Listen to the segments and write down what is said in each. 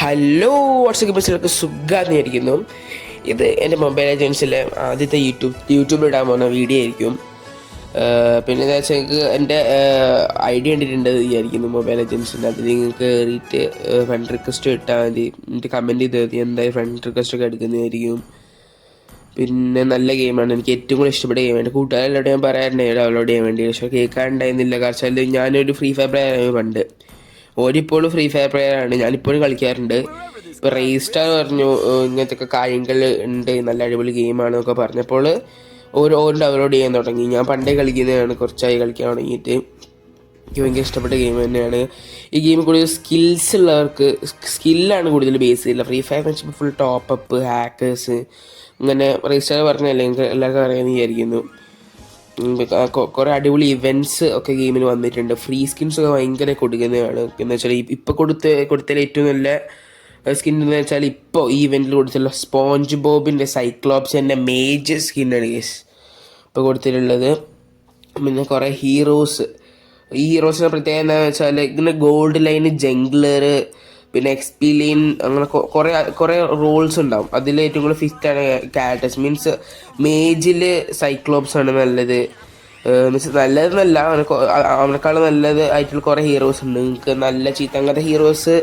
Hello WhatsApp ബസ്സിലൊക്കെ സുഖമായിരിക്കുന്നു. ഇത് എൻ്റെ മൊബൈൽ ഏജൻസിലെ ആദ്യത്തെ യൂട്യൂബിലിടാൻ പോകുന്ന വീഡിയോ ആയിരിക്കും. പിന്നെ എന്താ വെച്ചാൽ നിങ്ങൾക്ക് എൻ്റെ ഐഡിയ കണ്ടിട്ടുണ്ട് വിചാരിക്കുന്നു മൊബൈൽ ഏജൻസിൻ്റെ. അതിൽ നിങ്ങൾക്ക് കയറിയിട്ട് ഫ്രണ്ട് റിക്വസ്റ്റ് ഇട്ടാൽ മതി. എന്നിട്ട് കമൻറ്റ് ചെയ്ത് മതി എന്തായാലും ഫ്രണ്ട് റിക്വസ്റ്റ് ഒക്കെ എടുക്കുന്നതായിരിക്കും. പിന്നെ നല്ല ഗെയിമാണ്, എനിക്ക് ഏറ്റവും കൂടുതൽ ഇഷ്ടപ്പെട്ട ഗെയിമാണ്. കൂട്ടുകാരെല്ലാം ഞാൻ പറയാറുണ്ട് ഡൗൺലോഡ് ചെയ്യാൻ വേണ്ടി, പക്ഷേ കേൾക്കാനുണ്ടായിരുന്നില്ല. കാരണം ഞാനൊരു ഫ്രീ ഫയർ പ്ലെയർ ആയിരുന്നു പണ്ട്. ഓരിപ്പോഴും ഫ്രീ ഫയർ പ്ലെയറാണ്, ഞാനിപ്പോഴും കളിക്കാറുണ്ട്. ഇപ്പോൾ റെയ്സ്റ്റാർ പറഞ്ഞു ഇങ്ങനത്തെ കാര്യങ്ങൾ ഉണ്ട്, നല്ല അടിപൊളി ഗെയിമാണെന്നൊക്കെ പറഞ്ഞപ്പോൾ ഓരോ ഡൗൺലോഡ് ചെയ്യാൻ തുടങ്ങി. ഞാൻ പണ്ടേ കളിക്കുന്നതാണ്, കുറച്ചായി കളിക്കാൻ തുടങ്ങിയിട്ട്. എനിക്ക് ഭയങ്കര ഇഷ്ടപ്പെട്ട ഗെയിം തന്നെയാണ്. ഈ ഗെയിം കൂടുതൽ സ്കിൽസ് ഉള്ളവർക്ക് സ്കില്ലാണ് കൂടുതൽ ബേസ് ചെയ്തില്ല. ഫ്രീ ഫയർ എന്ന് വെച്ചപ്പോൾ ഫുൾ ടോപ്പപ്പ് ഹാക്കേഴ്സ് അങ്ങനെ റെയ്സ്റ്റാർ പറഞ്ഞല്ലേ നിങ്ങൾക്ക് എല്ലാവർക്കും അറിയാമെന്ന് വിചാരിക്കുന്നു. കുറേ അടിപൊളി ഇവൻറ്റ്സ് ഒക്കെ ഗെയിമിൽ വന്നിട്ടുണ്ട്. ഫ്രീ സ്കിൻസൊക്കെ ഭയങ്കര കൊടുക്കുന്നതാണ്. എന്ന് വെച്ചാൽ ഇപ്പോൾ കൊടുത്തതിൽ ഏറ്റവും നല്ല സ്കിൻ എന്ന് വെച്ചാൽ ഇപ്പോൾ ഈ ഇവൻറ്റിൽ കൊടുത്തുള്ള സ്പോഞ്ച് ബോബിൻ്റെ സൈക്ലോപ്സിൻ്റെ മേജർ സ്കിന്നാണ് കേസ് ഇപ്പോൾ കൊടുത്തിട്ടുള്ളത്. പിന്നെ കുറേ ഈ ഹീറോസിൻ്റെ പ്രത്യേകത എന്താണെന്ന് വെച്ചാൽ ഇങ്ങനെ ഗോൾഡ് ലൈന് ജംഗ്ലർ പിന്നെ എക്സ്പി ലൈൻ അങ്ങനെ കുറേ റോൾസ് ഉണ്ടാവും. അതിൽ ഏറ്റവും കൂടുതൽ ഫിറ്റാണ് ക്യാരക്ടേഴ്സ്. മീൻസ് മേജിൽ സൈക്ലോപ്സ് ആണ് നല്ലത്. മീൻസ് നല്ലതെന്നല്ല, അവനേക്കാളും നല്ലത് ആയിട്ടുള്ള കുറേ ഹീറോസ് ഉണ്ട്. നിങ്ങൾക്ക് നല്ല ചീത്ത അങ്ങനത്തെ ഹീറോസ്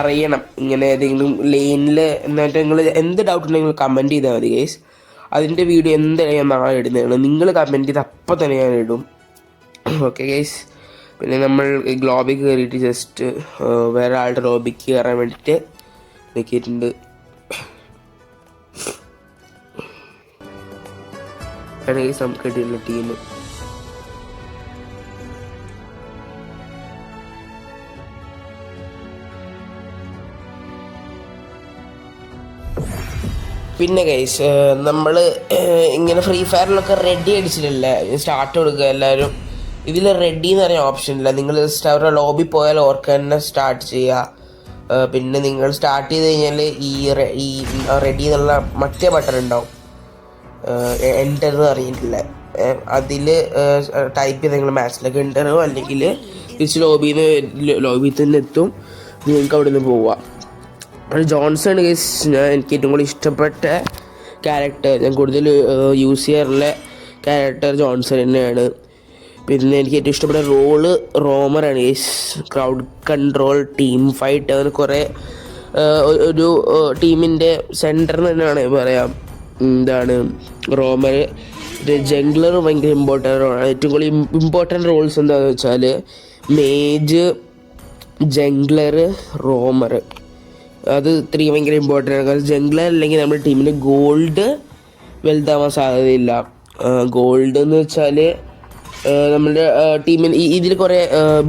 അറിയണം ഇങ്ങനെ ഏതെങ്കിലും ലൈനിൽ. എന്നിട്ട് നിങ്ങൾ എന്ത് ഡൗട്ട് ഉണ്ടെങ്കിൽ കമൻറ്റ് ചെയ്താൽ മതി ഗൈസ്. അതിൻ്റെ വീഡിയോ എന്തായാലും ഞാൻ നാളെ ഇടുന്നതാണ്. നിങ്ങൾ കമൻറ്റ് ചെയ്ത് അപ്പം തന്നെ ഞാൻ ഇടും. Okay guys. പിന്നെ നമ്മൾ ഗ്ലോബിൽ കയറിയിട്ട് ജസ്റ്റ് വേറെ ആളുടെ ലോബിക്ക് കയറാൻ വേണ്ടിയിട്ട് നിൽക്കിയിട്ടുണ്ട്. ഗൈസ് നമുക്ക് കിട്ടിയിട്ടുള്ള ടീം പിന്നെ ഗൈസ് നമ്മൾ ഇങ്ങനെ ഫ്രീ ഫയറിലൊക്കെ റെഡി അടിച്ചിട്ടില്ലേ, സ്റ്റാർട്ട് കൊടുക്കുക എല്ലാവരും. ഇതിൽ റെഡി എന്ന് പറയുന്ന ഓപ്ഷൻ ഇല്ല. നിങ്ങൾ ജസ്റ്റ് അവരുടെ ലോബി പോയാൽ ഓർക്ക് തന്നെ സ്റ്റാർട്ട് ചെയ്യുക. പിന്നെ നിങ്ങൾ സ്റ്റാർട്ട് ചെയ്ത് കഴിഞ്ഞാൽ ഈ റെഡി എന്നുള്ള മറ്റേ ബട്ടൺ ഉണ്ടാവും, എൻ്റർ എന്ന് അറിയിട്ടില്ല. അതിൽ ടൈപ്പ് ചെയ്ത് നിങ്ങൾ മാച്ചിലൊക്കെ എൻ്ററോ അല്ലെങ്കിൽ തിരിച്ച് ലോബിയിൽ തന്നെ എത്തും. നിങ്ങൾക്ക് അവിടെ നിന്ന് പോവാം. ജോൺസൺ കേസ് എനിക്ക് ഏറ്റവും കൂടുതൽ ഇഷ്ടപ്പെട്ട ക്യാരക്ടർ, ഞാൻ കൂടുതൽ യൂസ് ചെയ്യാറുള്ള ക്യാരക്ടർ ജോൺസൺ തന്നെയാണ്. പിന്നെ എനിക്ക് ഏറ്റവും ഇഷ്ടപ്പെട്ട റോള് റോമറാണ് case. Crowd control, team fight, അങ്ങനെ കുറേ ഒരു ടീമിൻ്റെ സെൻറ്റർ തന്നെയാണ് പറയാം. എന്താണ് റോമർ. ജംഗ്ലർ ഭയങ്കര ഇമ്പോർട്ടൻ്റ് റോളാണ്. ഏറ്റവും കൂടുതൽ ഇമ്പോർട്ടൻ്റ് റോൾസ് എന്താണെന്ന് വെച്ചാൽ മേജ്, ജംഗ്ലർ, റോമർ. അത് ഇത്രയും ഭയങ്കര ഇമ്പോർട്ടൻ്റ് ആണ്. കാരണം ജംഗ്ലർ അല്ലെങ്കിൽ നമ്മുടെ ടീമിന് ഗോൾഡ് വലുതാവാൻ സാധ്യതയില്ല. ഗോൾഡ് എന്ന് വെച്ചാൽ നമ്മുടെ ടീമിന് ഇതിൽ കുറേ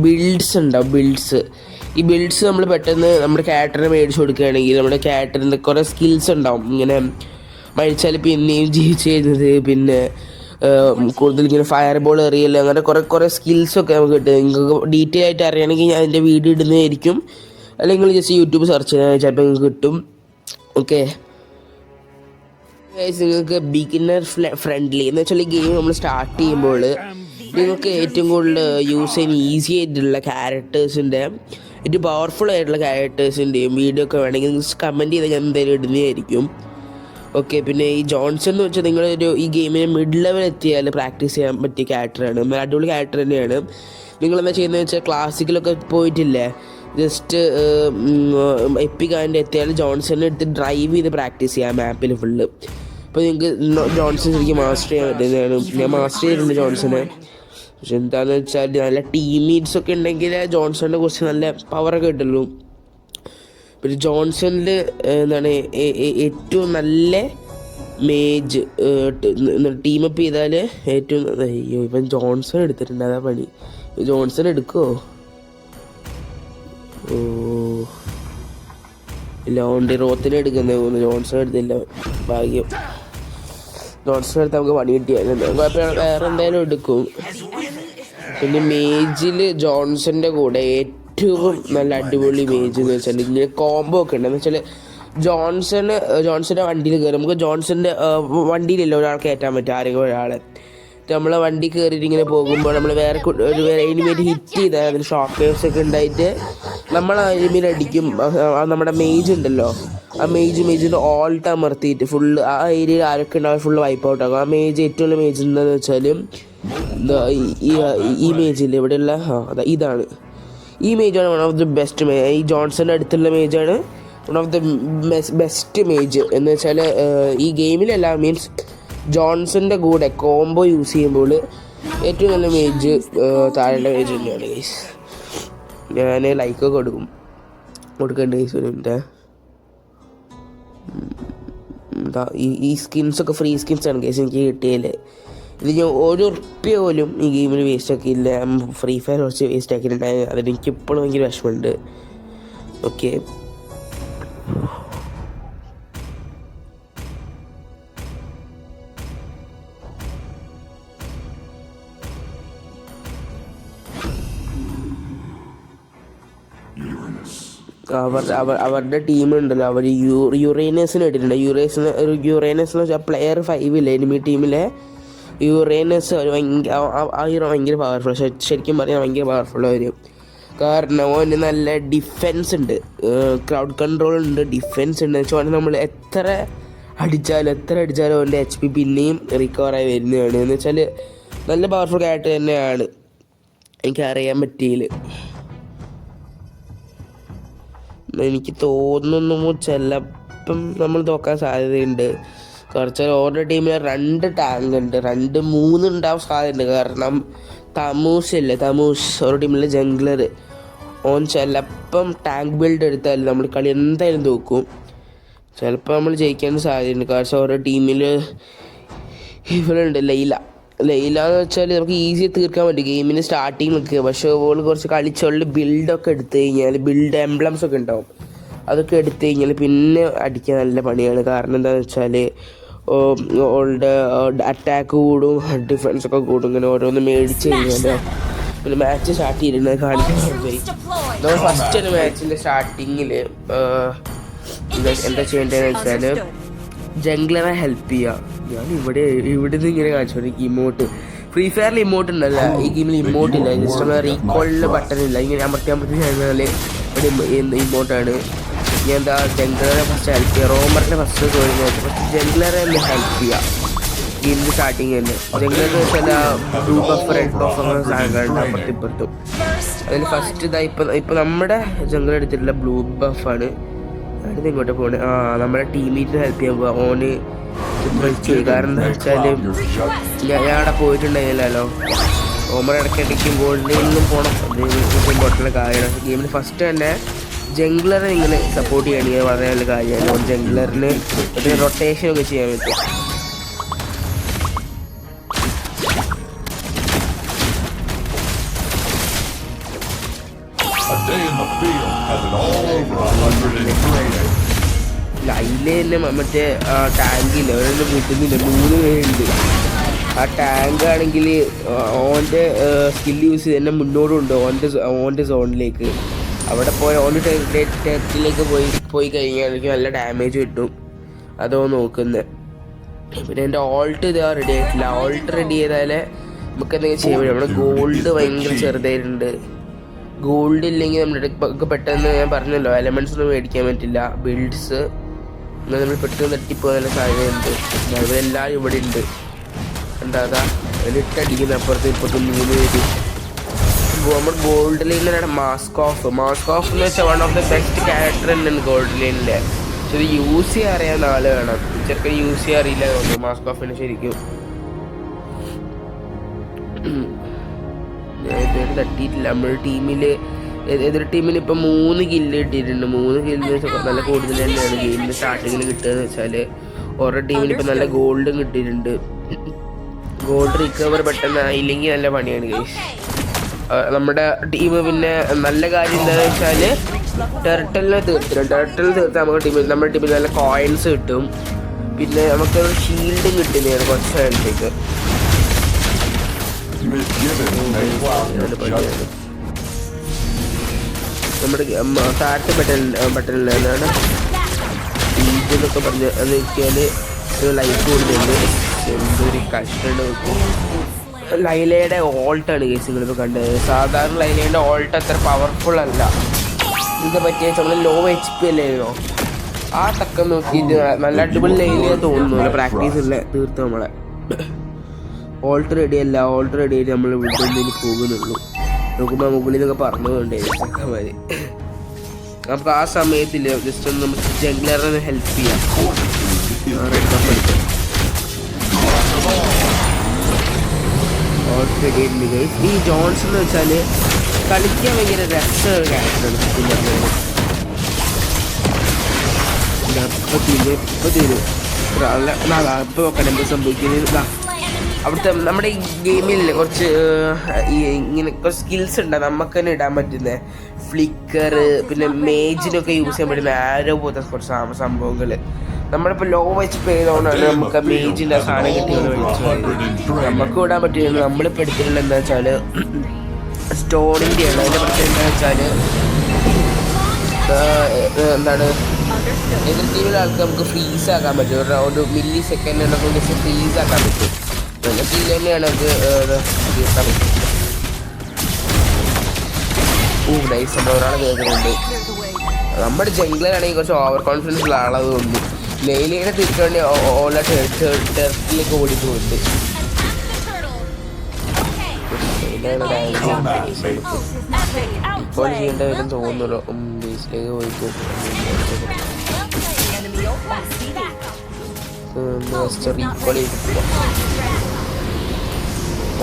ബിൽഡ്സ് ഉണ്ടാവും. ഈ ബിൽഡ്സ് നമ്മൾ പെട്ടെന്ന് നമ്മുടെ ക്യാരക്ടറിനെ മേടിച്ച് കൊടുക്കുകയാണെങ്കിൽ നമ്മുടെ ക്യാരക്ടറിൻ്റെ കുറേ സ്കിൽസ് ഉണ്ടാവും. ഇങ്ങനെ മരിച്ചാൽ പിന്നെയും ജീവിച്ച് കഴിഞ്ഞത്, പിന്നെ കൂടുതൽ ഇങ്ങനെ ഫയർ ബോൾ എറിയൽ, അങ്ങനെ കുറേ സ്കിൽസൊക്കെ നമുക്ക് കിട്ടും. നിങ്ങൾക്ക് ഡീറ്റെയിൽ ആയിട്ട് അറിയണമെങ്കിൽ ഞാൻ അതിൻ്റെ വീഡിയോ ഇടുന്നതായിരിക്കും. അല്ലെങ്കിൽ ജസ്റ്റ് യൂട്യൂബ് സെർച്ച് ചെയ്താൽ ചിലപ്പോൾ നിങ്ങൾക്ക് കിട്ടും. ഓക്കെ നിങ്ങൾക്ക് ബിഗിനർ ഫ്രണ്ട്ലി എന്ന് വെച്ചാൽ ഈ ഗെയിം നമ്മൾ സ്റ്റാർട്ട് ചെയ്യുമ്പോൾ നിങ്ങൾക്ക് ഏറ്റവും കൂടുതൽ യൂസ് ചെയ്യാൻ ഈസി ആയിട്ടുള്ള ക്യാരക്ടേഴ്സിൻ്റെ, ഏറ്റവും പവർഫുൾ ആയിട്ടുള്ള ക്യാരക്ടേഴ്സിൻ്റെയും വീഡിയോ ഒക്കെ വേണമെങ്കിൽ നിങ്ങൾ കമൻറ്റ് ചെയ്താൽ ഞാൻ എന്തായാലും ഇടുന്നതായിരിക്കും. ഓക്കെ. പിന്നെ ഈ ജോൺസൺ എന്ന് വെച്ചാൽ നിങ്ങളൊരു ഈ ഗെയിമിന് മിഡ് ലെവൽ എത്തിയാൽ പ്രാക്ടീസ് ചെയ്യാൻ പറ്റിയ ക്യാരക്ടറാണ്. അടിപൊളി ക്യാരക്ടർ തന്നെയാണ്. നിങ്ങളെന്താ ചെയ്യുന്നത് വെച്ചാൽ ക്ലാസിക്കിലൊക്കെ പോയിട്ടില്ലേ, ജസ്റ്റ് എപ്പിക്കാൻ്റെ എത്തിയാൽ ജോൺസണിനെ എടുത്ത് ഡ്രൈവ് ചെയ്ത് പ്രാക്ടീസ് ചെയ്യാം മാപ്പിൽ ഫുള്ള്. അപ്പോൾ നിങ്ങൾക്ക് ജോൺസൺ ശരിക്കും മാസ്റ്റർ ചെയ്യാൻ പറ്റുന്നതാണ്. ഞാൻ മാസ്റ്റർ ചെയ്തിട്ടുണ്ട് ജോൺസനെ. പക്ഷെ എന്താണെന്ന് വെച്ചാൽ നല്ല ടീംമേറ്റ്സ് ഒക്കെ ഉണ്ടെങ്കിൽ ജോൺസണിനെ കുറിച്ച് നല്ല പവറൊക്കെ കിട്ടുള്ളൂ. പിന്നെ ജോൺസണിൽ എന്താണ് ഏറ്റവും നല്ല മേജ് ടീമപ്പ് ചെയ്താൽ ഏറ്റവും അയ്യോ ഇവൻ ജോൺസൺ എടുത്തിട്ടുണ്ട്, അതാ പണി. ജോൺസൺ എടുക്കുമോ? ലോണ്ടി റോത്തിന് എടുക്കുന്നത് തോന്നുന്നു. ജോൺസൺ എടുത്തില്ല, ഭാഗ്യം. ജോൺസൺ എടുത്ത് നമുക്ക് പണി കിട്ടിയായിരുന്നു. വേറെ എന്തായാലും എടുക്കും. പിന്നെ മേജിൽ ജോൺസൻ്റെ കൂടെ ഏറ്റവും നല്ല അടിപൊളി മേജ് എന്ന് വെച്ചാൽ ഇങ്ങനെ കോംബോ ഒക്കെ ഉണ്ട്. എന്ന് വെച്ചാൽ ജോൺസൻ്റെ വണ്ടിയിൽ കയറി നമുക്ക് ജോൺസൻ്റെ വണ്ടിയിലല്ല ഒരാൾ കയറ്റാൻ പറ്റും, ആരെങ്കിലും ഒരാളെ. നമ്മളെ വണ്ടി കയറിയിട്ട് ഇങ്ങനെ പോകുമ്പോൾ നമ്മൾ വേറെ എനിമേറ്റ് ഹിറ്റ് ചെയ്താൽ അതിന് ഷോക്ക് വേവ്സ് ഒക്കെ ഉണ്ടായിട്ട് നമ്മൾ ആ എനിമേറ്റ് അടിക്കും. നമ്മുടെ മേജ് ഉണ്ടല്ലോ, ആ മേജിൻ്റെ ഓൾട്ട് അമർത്തിയിട്ട് ഫുള്ള് ആ ഏരിയയിൽ ആരൊക്കെ ഉണ്ടാവും ഫുള്ള് വൈപ്പ് ഔട്ട് ആകും. ആ മേജ് ഏറ്റവും വലിയ മേജ് എന്താണെന്ന് വെച്ചാൽ ഈ മേജിൽ ഇവിടെയുള്ള ഇതാണ്. ഈ മേജാണ് വൺ ഓഫ് ദി ബെസ്റ്റ് മേജ്. ഈ ജോൺസൻ്റെ അടുത്തുള്ള മേജാണ് വൺ ഓഫ് ദി ബെസ്റ്റ് മേജ് എന്ന് വെച്ചാൽ ഈ ഗെയിമിലല്ല, മീൻസ് ജോൺസൻ്റെ കൂടെ കോംബോ യൂസ് ചെയ്യുമ്പോൾ ഏറ്റവും നല്ല മേജ് താഴെയുള്ള മേജ് തന്നെയാണ് ഗൈസ്. ഞാൻ ലൈക്കൊക്കെ കൊടുക്കേണ്ട ഗൈസ്. ഒരു മിനിറ്റ്. ഈ സ്കിൻസൊക്കെ ഫ്രീ സ്കിൻസാണ് ഗൈസ് എനിക്ക് കിട്ടിയതിൽ. ഇത് ഞാൻ ₹1 പോലും ഈ ഗെയിമിൽ വേസ്റ്റ് ആക്കിയില്ല. ഫ്രീ ഫയർ കുറച്ച് വേസ്റ്റ് ആക്കിയിട്ടുണ്ടായി. അതിനെനിക്ക് ഇപ്പോഴും ഭയങ്കര വിഷമമുണ്ട്. ഓക്കെ, അവരുടെ ടീമുണ്ടല്ലോ, അവർ യുറേനസിന് ഇട്ടിട്ടുണ്ട്. യുറേനസ് എന്ന് വെച്ചാൽ പ്ലെയർ 5 എനിമി ടീമിലെ യുറേനസ് ഭയങ്കര പവർഫുൾ. ശരിക്കും പറഞ്ഞാൽ ഭയങ്കര പവർഫുൾ അവർ. കാരണം അവന് നല്ല ഡിഫെൻസ് ഉണ്ട്, ക്രൗഡ് കൺട്രോൾ ഉണ്ട്, ഡിഫെൻസ് ഉണ്ട്. വെച്ചാൽ നമ്മൾ എത്ര അടിച്ചാലും അവൻ്റെ HP പിന്നെയും റിക്കവറായി വരുന്നതാണ്. എന്ന് വെച്ചാൽ നല്ല പവർഫുൾ ക്യാരക്ടർ തന്നെയാണ്, എനിക്കറിയാൻ പറ്റിയില്ല. എനിക്ക് തോന്നുന്നു ചിലപ്പം നമ്മൾ തോക്കാൻ സാധ്യതയുണ്ട്. കുറച്ച് ഓരോ ടീമിൽ 2 ടാങ്ക് ഉണ്ട്, 2-3 ഉണ്ടാവാൻ സാധ്യതയുണ്ട്. കാരണം തമൂസ് ഓരോ ടീമിലെ ജംഗ്ലർ, ഓൻ ചിലപ്പം ടാങ്ക് ബിൽഡ് എടുത്താൽ നമ്മൾ കളി എന്തായാലും തോക്കും. ചിലപ്പോൾ നമ്മൾ ജയിക്കാൻ സാധ്യതയുണ്ട്. കാരണം ഓരോ ടീമിൽ ഇവരുണ്ട് ലൈല എന്ന് വെച്ചാൽ നമുക്ക് ഈസി തീർക്കാൻ പറ്റും ഗെയിമിന് സ്റ്റാർട്ടിങ് നിൽക്കുക. പക്ഷേ ഓൾ കുറച്ച് കളിച്ചുള്ള ബിൽഡൊക്കെ എടുത്തു കഴിഞ്ഞാൽ ബിൽഡ് എംബ്ലംസ് ഒക്കെ ഉണ്ടാവും, അതൊക്കെ എടുത്തു കഴിഞ്ഞാൽ പിന്നെ അടിക്കാൻ നല്ല പണിയാണ്. കാരണം എന്താണെന്ന് വെച്ചാൽ ഓളുടെ അറ്റാക്ക് കൂടും, ഡിഫൻസൊക്കെ കൂടും. ഇങ്ങനെ ഓരോന്ന് മേടിച്ച് കഴിഞ്ഞാൽ പിന്നെ മാച്ച് സ്റ്റാർട്ട് ചെയ്തിരുന്നത് കാണിക്കാൻ പോയി. നമ്മൾ ഫസ്റ്റ് ഒരു മാച്ചിൻ്റെ സ്റ്റാർട്ടിങ്ങിൽ എന്താ ചെയ്യേണ്ടതെന്ന് വെച്ചാൽ ജംഗ്ലറെ ഹെൽപ്പ് ചെയ്യുക. ഞാൻ ഇവിടെ നിന്ന് ഇങ്ങനെ കാണിച്ചു ഇമോട്ട്. ഫ്രീ ഫയറിൽ ഇമോട്ട് ഉണ്ടല്ല, ഈ ഗെയിമിൽ ഇമോട്ട് ഇല്ല. ജസ്റ്റ് നമ്മൾ റീകോളിൽ ബട്ടൺ ഇല്ല. ഇങ്ങനെ അമർത്തി കഴിഞ്ഞാൽ ഇവിടെ ഇമോട്ടാണ്. ഞാൻ എന്താ ജംഗ്ലറെ ഫസ്റ്റ് ഹെൽപ്പ് ചെയ്യുക. റോമറിൻ്റെ ഫസ്റ്റ് ഫസ്റ്റ് ജംഗ്ലറെ ഒന്ന് ഹെൽപ്പ് ചെയ്യുക ഗെയിമിൻ്റെ സ്റ്റാർട്ടിങ് തന്നെ. ജംഗ്ലറിന് വെച്ചാൽ ബ്ലൂ ബഫ് റെഡ് ബഫ് അങ്ങനെ സാധനങ്ങളുണ്ട് അപ്പുറത്തും. അതിൽ ഫസ്റ്റ് ഇപ്പം നമ്മുടെ ജംഗ്ലർ എടുത്തിട്ടുള്ള ബ്ലൂ ബഫാണ്. അടുത്ത് ഇങ്ങോട്ട് പോകണേ. നമ്മുടെ ടീമേറ്റിന് ഹെൽപ്പ് ചെയ്യാൻ പോവാ. ഓന് കാരണം എന്താ വെച്ചാൽ ഞാൻ അവിടെ പോയിട്ടുണ്ടായില്ലല്ലോ. ഓമർ ഇടയ്ക്കിടയ്ക്ക് ഗോൾഡിലും പോകണം. അത് ഇമ്പോർട്ടൻ്റ് കാര്യമാണ്. ഗെയിമിൽ ഫസ്റ്റ് തന്നെ ജംഗ്ലറെ നിങ്ങൾ സപ്പോർട്ട് ചെയ്യണമെങ്കിൽ വളരെ നല്ല കാര്യമാണ്. ജംഗ്ലറിന് ഒരു റൊട്ടേഷൻ ഒക്കെ ചെയ്യാൻ പറ്റും. അതിൽ തന്നെ മറ്റേ ടാങ്കില്ല, അവരൊന്നും കിട്ടുന്നില്ല. 3 പേരുണ്ട്. ആ ടാങ്ക് ആണെങ്കിൽ ഓൻ്റെ സ്കില്ല് യൂസ് ചെയ്ത് തന്നെ മുന്നോട്ട് കൊണ്ട് ഓൻ്റെ സോണിലേക്ക്. അവിടെ ഓൻ്റെ ടെറിലേക്ക് പോയി കഴിഞ്ഞാൽ എനിക്ക് നല്ല ഡാമേജ് കിട്ടും. അതോ നോക്കുന്നത്. പിന്നെ എൻ്റെ ഓൾട്ട് ഇതാ റെഡി ആയിട്ടില്ല. ഓൾട്ട് റെഡി ചെയ്താലേ നമുക്ക് എന്തെങ്കിലും ചെയ്യാൻ പറ്റും. നമ്മുടെ ഗോൾഡ് ഭയങ്കര ചെറുതായിട്ടുണ്ട്. ഗോൾഡ് ഇല്ലെങ്കിൽ നമ്മുടെ പെട്ടെന്ന് ഞാൻ പറഞ്ഞല്ലോ എലമെൻറ്റ്സ് ഒന്നും മേടിക്കാൻ പറ്റില്ല. ബിൽഡ്സ് എന്നാൽ നമ്മൾ പെട്ടെന്ന് തട്ടിപ്പോകാനുള്ള സാധ്യതയുണ്ട്. അവരെല്ലാവരും ഇവിടെ ഉണ്ട്. എന്താ ഇട്ടടിക്കുന്ന അപ്പുറത്ത് ഇപ്പുറത്ത് 3 പേര്. നമ്മൾ ഗോൾഡ് ലൈനിലാണ് മാസ്ക് ഓഫ് എന്ന് വെച്ചാൽ one of the best character തന്നെയാണ് ഗോൾഡ് ലൈനിലെ. പക്ഷെ ഇത് യൂസ് ചെയ്യാൻ അറിയാവുന്ന ആൾ വേണം. ചെറുക്കൻ യൂസ് ചെയ്യാൻ അറിയില്ല തോന്നുന്നു മാസ്ക് ഓഫിന് ശരിക്കും. ഞാൻ ഇതുവരെ തട്ടിയിട്ടില്ല. നമ്മുടെ ടീമിൽ എതിർ ടീമിന് ഇപ്പം 3 കില്ല് കിട്ടിയിട്ടുണ്ട്. 3 കില്ല് വെച്ചാൽ നല്ല കൂടുതൽ തന്നെയാണ് ഗെയിമിൻ്റെ സ്റ്റാർട്ടിങ്ങിൽ കിട്ടുകയെന്ന് വെച്ചാൽ. ഓരോ ടീമിന് ഇപ്പം നല്ല ഗോൾഡും കിട്ടിയിട്ടുണ്ട്. ഗോൾഡ് റിക്കവർ പെട്ടെന്ന് ആയില്ലെങ്കിൽ നല്ല പണിയാണ് ഗൈസ്. നമ്മുടെ ടീം പിന്നെ നല്ല കാര്യം എന്താണെന്ന് വെച്ചാൽ ടെർട്ടലിനെ തീർത്ത് നമ്മുടെ ടീമിൽ നല്ല കോയിൻസ് കിട്ടും. പിന്നെ നമുക്കൊരു ഷീൽഡും കിട്ടുന്നതാണ് കുറച്ച് നേരത്തേക്ക്. നമ്മുടെ താഴത്തെ ബട്ടണിലാണ് ഈജ് എന്നൊക്കെ പറഞ്ഞ് അത് വെച്ചാൽ ലൈഫ് കൂടുതലുണ്ട്. എന്തൊരു കഷ്ടമാണ് നോക്കും. ലൈലയുടെ ഓൾട്ടാണ് കേസ് നിങ്ങളിപ്പോൾ കണ്ടത്. സാധാരണ ലൈലയുടെ ഓൾട്ട് അത്ര പവർഫുൾ അല്ല. ഇതിനെ പറ്റിയ നമ്മൾ ലോ HP അല്ലായിരുന്നോ, ആ തക്കം നോക്കിയിട്ട് നല്ല അടിപൊളി ലൈലയെ തോന്നുന്നു. പ്രാക്ടീസ് ഇല്ല തീർത്ത് നമ്മളെ ഓൾട്ട് റെഡി അല്ല. ഓൾട്ട് റെഡി ആയിട്ട് നമ്മൾ ഇവിടെ നിന്ന് പോകുന്നുള്ളൂ. നോക്കുമ്പോൾ മുകളിൽ നിന്നൊക്കെ പറഞ്ഞുകൊണ്ടേ ചെക്കന്മാര്. നമുക്ക് ആ സമയത്തില്ല ജസ്റ്റ് ഒന്ന് നമുക്ക് ജംഗ്ലറിനെ ഹെൽപ്പ് ചെയ്യാം. ഓൾട്ട് റെഡി ആയിട്ടുണ്ട് ഗൈസ്. ഈ ജോൺസൺ എന്ന് വെച്ചാൽ കളിക്കാൻ ഭയങ്കര രസമുള്ള ക്യാരക്ടറാണ്. ഇപ്പൊ നോക്കാൻ എന്ത് സംഭവിക്കുന്നത്. അവിടുത്തെ നമ്മുടെ ഈ ഗെയിമിൽ കുറച്ച് ഇങ്ങനെ കുറച്ച് സ്കിൽസ് ഉണ്ട് നമുക്ക് തന്നെ ഇടാൻ പറ്റുന്ന ഫ്ലിക്കർ, പിന്നെ മേജിനൊക്കെ യൂസ് ചെയ്യാൻ പറ്റുന്ന ആരോ പോലത്തെ കുറച്ച് സംഭവങ്ങൾ. നമ്മളിപ്പോൾ ലോ HP ചെയ്തുകൊണ്ടാണ് നമുക്ക് മേജിൻ്റെ സാധനം കിട്ടിയെന്ന് വിളിച്ചത്. നമുക്ക് ഇടാൻ പറ്റില്ല. നമ്മളിപ്പോൾ എടുത്തിട്ടുള്ള എന്താ വെച്ചാൽ സ്റ്റോണിൻ്റെയാണ്. അതിൻ്റെ പ്രത്യേകത എന്താ വെച്ചാൽ എന്താണ്, എതിർ ടീമിലെ ആൾക്ക് നമുക്ക് ഫ്രീസ് ആക്കാൻ പറ്റും. ഒരു മില്ലി സെക്കൻഡിനൊക്കെ ജസ്റ്റ് ഫ്രീസ് ആക്കാൻ പറ്റും. നല്ല ഫീൽ തന്നെയാണ് നമുക്ക് തീർക്കാൻ പറ്റും. നൈസ്. നമ്മൾ ഒരാൾ കേൾക്കുന്നുണ്ട്. നമ്മുടെ ജംഗ്ലറാണെങ്കിൽ കുറച്ച് ഓവർ കോൺഫിഡൻസ് ഉള്ള ആളത് കൊണ്ട് നെയിലിനെ തിരിച്ചുകൊണ്ട് ഓല ടെറസിലേക്ക് ഓടിക്കുന്നുണ്ട്. ഇപ്പോൾ ചെയ്യേണ്ട വരും തോന്നുന്നല്ലോ. ബേസിലേക്ക് പോയിട്ട്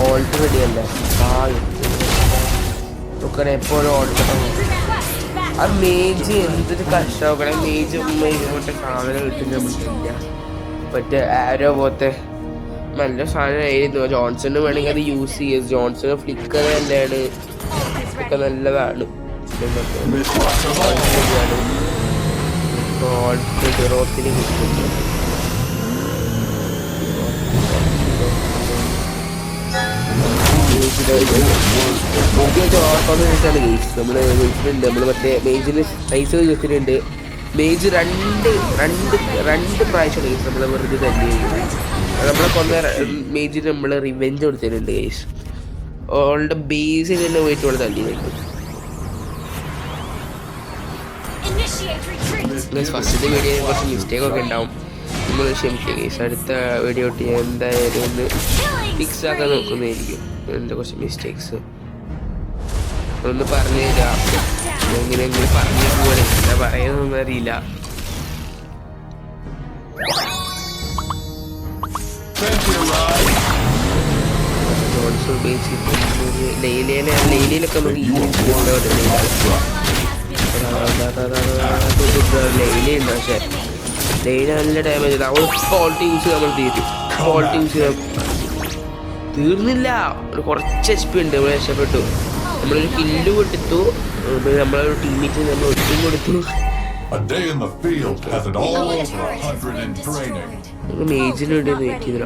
ഓൾട്ട് റെഡി അല്ലേ? നോക്കണേ എപ്പോഴും ഓൾട്ടണം. ആ മേജ് എന്തൊരു കഷ്ടമാക്കണേ. മേജ് ഇങ്ങോട്ട് സാധനം കിട്ടുന്ന നമുക്കില്ല. മറ്റേ ആരോ പോലത്തെ നല്ല സാധനമായിരുന്നു. ജോൺസണ് വേണമെങ്കിൽ അത് യൂസ് ചെയ്യാം. ജോൺസണ് ഫ്ലിക്കർ തന്നെയാണ്, ഒക്കെ നല്ലതാണ്. റോത്തിന് കിട്ടുന്നു. നമ്മൾ മറ്റേ മേജിൽ പൈസ വെച്ചിട്ടുണ്ട്. മേജ് രണ്ട് പ്രാവശ്യം കേസ് നമ്മളെ വെറുതെ തന്നെ നമ്മളെ കൊന്ന മേജിന് നമ്മൾ റിവെഞ്ച് കൊടുത്തിട്ടുണ്ട് കേസ്. ഓളുടെ ബേസിൽ തന്നെ പോയിട്ട് ഇവിടെ തല്ലിയിട്ടുണ്ട്. ഫസ്റ്റത്തെ വീഡിയോയിൽ കുറച്ച് മിസ്റ്റേക്ക് ഒക്കെ ഉണ്ടാവും, നമ്മൾ ക്ഷമിക്കുക കേസ്. അടുത്ത വീഡിയോ തൊട്ട് ഞാൻ എന്തായാലും ഒന്ന് ഫിക്സ് ആക്കാൻ നോക്കുന്നതായിരിക്കും. എൻ്റെ കുറച്ച് മിസ്റ്റേക്സ് ഒന്ന് പറഞ്ഞു തരാം. എങ്ങനെയെങ്കിലും പറഞ്ഞു പോലെ എന്താ പറയുന്നൊന്നും അറിയില്ല. ലൈലയിലൊക്കെ നമുക്ക് ലൈലുണ്ട്. പക്ഷെ ലൈല നല്ല ഡാമേജ് ഉണ്ട്. അവൾ ഫോൾട്ട് യൂസ് ചെയ്യാൻ നമ്മൾ തീരും. ഫോൾട്ട് യൂസ് ചെയ്യാൻ തീർന്നില്ല. കുറച്ച് HP ഉണ്ട്. നമ്മൾ രക്ഷപ്പെട്ടു. നമ്മളൊരു കില്ല് കൊടുത്തു. നമ്മളൊരു ടീമേറ്റ് നമ്മൾ ഒട്ടും കൊടുത്തു. മേജിന് വേണ്ടി വെയിറ്റ് ചെയ്തില്ല.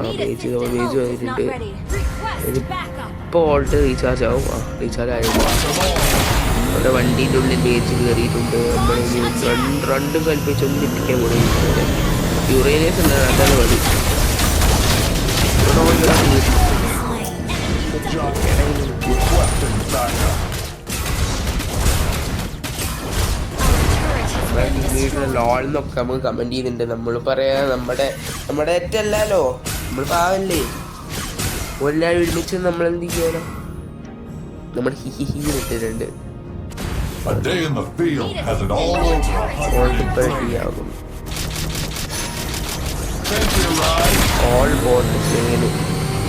മേജ് വന്നിട്ടുണ്ട്. ഇപ്പോൾ ഓൾട്ട് റീചാർജ് ആവും. റീചാർജ് ആയിരുന്നു. നമ്മുടെ വണ്ടീൻ്റെ ഉള്ളിൽ മേജ് കയറിയിട്ടുണ്ട്. നമ്മൾ രണ്ടും കൽപ്പിച്ചൊന്നും എത്തിക്കാൻ കൊടുക്കുന്നുണ്ട്. യുറേനിയസ് ഉണ്ട്. അതാണ് മതി. ലോളിന്നൊക്കെ നമുക്ക് കമന്റ് ചെയ്യുന്നുണ്ട്. നമ്മൾ പറയാ നമ്മുടെ തെറ്റല്ലല്ലോ, നമ്മൾ പാവല്ലേ. എല്ലാവരും ഒരുമിച്ച് നമ്മൾ എന്ത് ചെയ്യാനോ നമ്മൾ ഹിഹി ഇട്ടിട്ടുണ്ട്.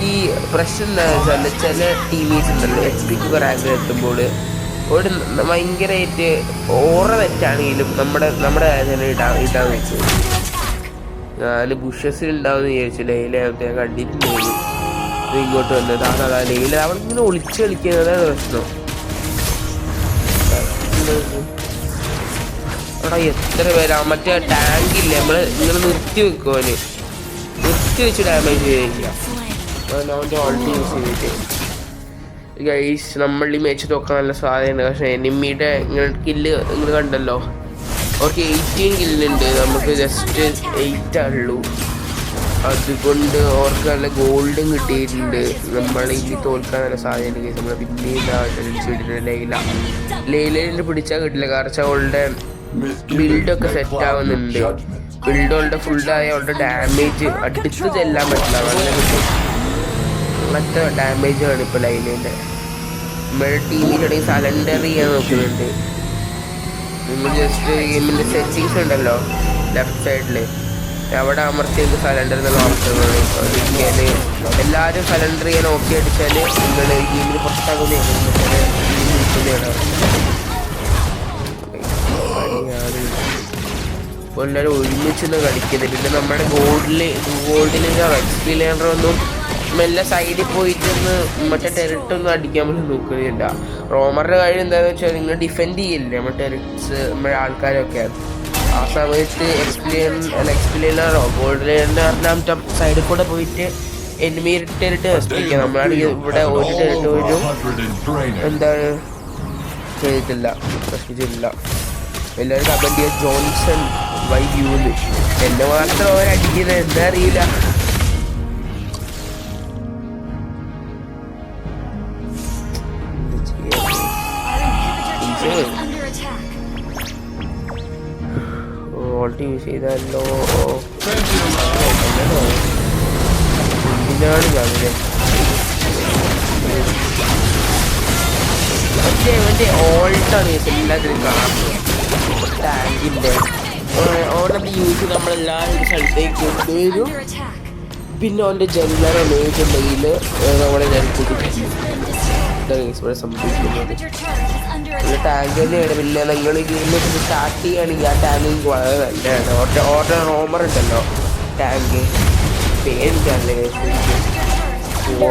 ഈ പ്രശ്നം എന്താണെന്ന് വെച്ചാൽ ചില ടീമേഴ്സ് ഉണ്ടല്ലോ HP റാങ്ക് എത്തുമ്പോൾ ഒരു ഭയങ്കരമായിട്ട് ഓറ തെറ്റാണെങ്കിലും നമ്മുടെ ഇടാൻ വെച്ചു. ഞാൻ ബുഷസിൽ ഉണ്ടാവുമെന്ന് വിചാരിച്ചു. ലൈല കണ്ടിട്ടുണ്ടെങ്കിൽ ഇങ്ങോട്ട് വന്നത് അതാ ലൈല അവളിങ്ങനെ ഒളിച്ച് കളിക്കുന്നതാണ് പ്രശ്നം. എടാ എത്ര പേരാ മറ്റേ ടാങ്കില്ലേ നമ്മള് ഇങ്ങനെ നിർത്തി വെക്കുവാന്, നിർത്തി വെച്ച് ഡാമേജ് ചെയ്യില്ല. അവൻ്റെ ഓൾട്ട് യൂസ് ചെയ്തിട്ട് ഗൈസ് നമ്മൾ ഈ മാച്ച് നോക്കാൻ നല്ല സാധ്യതയുണ്ട്. പക്ഷേ എനിമിയുടെ ഇങ്ങനെ കില്ല് നിങ്ങൾ കണ്ടല്ലോ, അവർക്ക് 18 കില്ലുണ്ട്, നമുക്ക് ജസ്റ്റ് 8 ഉള്ളൂ. അതുകൊണ്ട് അവർക്ക് നല്ല ഗോൾഡും കിട്ടിയിട്ടുണ്ട്. നമ്മൾ ഇനി തോൽക്കാൻ നല്ല സാധ്യത കേസ് നമ്മൾ പിന്നെയും കളിച്ചിട്ടുണ്ട്. ലൈലിനെ പിടിച്ചാൽ കിട്ടില്ല, കാരണം അവളുടെ ബിൽഡൊക്കെ സെറ്റ് ആവുന്നുണ്ട്. ബിൽഡ് അവളുടെ ഫുള്ളായ അവളുടെ ഡാമേജ് അടുത്ത് ചെല്ലാൻ പറ്റില്ല, നല്ല കിട്ടും. അങ്ങനത്തെ ഡാമേജാണ് ഇപ്പോൾ ലൈലിൻ്റെ. നമ്മുടെ ടീമിലാണെങ്കിൽ സലണ്ടർ ചെയ്യാൻ നോക്കുന്നുണ്ട്. നിങ്ങൾ ജസ്റ്റ് ഗെയിമിൻ്റെ സെറ്റിങ്സ് ഉണ്ടല്ലോ ലെഫ്റ്റ് സൈഡിൽ, അവിടെ അമർത്തിയത് സലണ്ടർ എന്നുള്ള ഓപ്ഷനുകൾ ഒരിക്കൽ എല്ലാവരും സലണ്ടർ ചെയ്യാൻ ഓക്കെ അടിച്ചാൽ നിങ്ങൾ ഗെയിമിൽ പുറത്താകുന്നതാണ്. ഇപ്പോൾ എല്ലാവരും ഒരുമിച്ചൊന്ന് കളിക്കുന്നത്. പിന്നെ നമ്മുടെ ഗോൾഡിൽ എക്സ്പീരിയൻസൊന്നും മെല്ലെ സൈഡിൽ പോയിട്ടൊന്ന് മറ്റേ ടെറിട്ടൊന്നും അടിക്കാൻ വേണ്ടി നോക്കുന്നില്ല. റോമറുടെ കാര്യം എന്താണെന്ന് വെച്ചാൽ നിങ്ങൾ ഡിഫെൻഡ് ചെയ്യില്ലേ നമ്മുടെ ടെറിറ്റ്സ്, നമ്മുടെ ആൾക്കാരൊക്കെ. ആ സമയത്ത് എക്സ്പ്ലെയിനറോ ഗോൾഡ് ലെയറിൻ്റെ സൈഡിൽ കൂടെ പോയിട്ട് എനിമി ടെറിട്ട് നശിപ്പിക്കുക. നമ്മളാണെങ്കിൽ ഇവിടെ ഒരു ടെറിട്ട് പോലും എന്താണ് ചെയ്തിട്ടില്ല, നശിപ്പിച്ചിട്ടില്ല. എല്ലാവരും കമൻറ്റ് ചെയ്യുക ജോൺസൺ വൈ യൂന്ന്. എന്നെ മാത്രം അവരടിക്കുന്നത് എന്താ അറിയില്ല. ഓൾട്ട് യൂസ് ചെയ്താലോ എന്തിനാണ് കാണുന്നത്? പക്ഷേ അവൻ്റെ ഓൾട്ടാണ് എല്ലാത്തിനും കാണുന്നത്. ടാങ്കിൻ്റെ ഓൾറെഡി യൂസ് നമ്മളെല്ലാവരും സ്ഥലത്തേക്ക് കൊണ്ടുവരും. പിന്നെ അവൻ്റെ ജനലറോ മേജുണ്ടെങ്കിൽ നമ്മളെ സംഭവിക്കുന്നത് ടാങ്ക് തന്നെയാണ്. പിന്നെ നിങ്ങൾ ഈ ഗെയിം സ്റ്റാർട്ട് ചെയ്യുകയാണെങ്കിൽ ആ ടാങ്ക് എനിക്ക് വളരെ നല്ലതാണ്. ഓർഡർ റോമർ ഉണ്ടല്ലോ ടാങ്ക്, പേടിക്കാറില്ല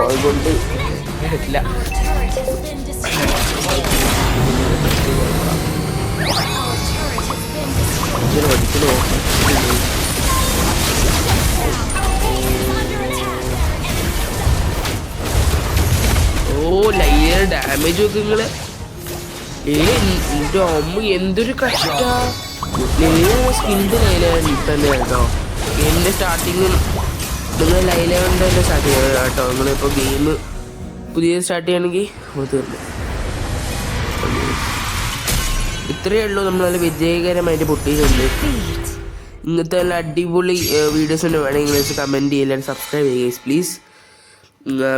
അതുകൊണ്ട് ഇല്ല. പഠിക്കണോ? ഓ ലൈനിന് ഡാമേജ് നോക്ക് നിങ്ങള്. എൻ്റെ അമ്മ എന്തൊരു കഷ്ട. സ്കിൽഡ് ലൈലാണ് തന്നെ കേട്ടോ. ഗെയിമിൻ്റെ സ്റ്റാർട്ടിങ്ങും നിങ്ങൾ ലൈലാണ്ട് തന്നെ സ്റ്റാർട്ട് ചെയ്യണം കേട്ടോ. നിങ്ങളിപ്പോൾ ഗെയിം പുതിയ സ്റ്റാർട്ട് ചെയ്യണമെങ്കിൽ തീർന്നു. ഇത്രയേ ഉള്ളൂ. നമ്മളത് വിജയകരമായിട്ട് പൊട്ടിയിട്ടുണ്ട്. ഇങ്ങനത്തെ നല്ല അടിപൊളി വീഡിയോസിൻ്റെ വേണമെങ്കിൽ കമൻറ്റ് ചെയ്യുക, സബ്സ്ക്രൈബ് ചെയ്യുക പ്ലീസ്.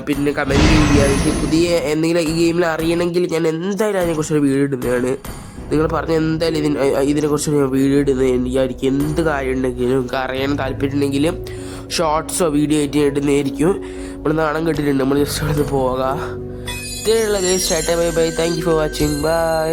പിന്നെ കമൻറ്റ് ചെയ്യുക. എനിക്ക് പുതിയ എന്തെങ്കിലും ഈ ഗെയിമിൽ അറിയണമെങ്കിൽ ഞാൻ എന്തായാലും അതിനെക്കുറിച്ചൊരു വീഡിയോ ഇടുന്നതാണ്. നിങ്ങൾ പറഞ്ഞ എന്തായാലും ഇതിനെക്കുറിച്ച് ഞാൻ വീഡിയോ ഇടുന്നത്. എനിക്ക് എന്ത് കാര്യം ഉണ്ടെങ്കിലും നിങ്ങൾക്ക് അറിയാൻ താല്പര്യമുണ്ടെങ്കിലും ഷോർട്സോ വീഡിയോ ആയിട്ട് ഇടുന്നതായിരിക്കും. നമ്മൾ നാണം കെട്ടിട്ടുണ്ട്. നമ്മൾ ജസ്റ്റ് അവിടെ നിന്ന് പോകാം. ഇത്രയുള്ള guys. Tata bye bye. Thank you for watching. By.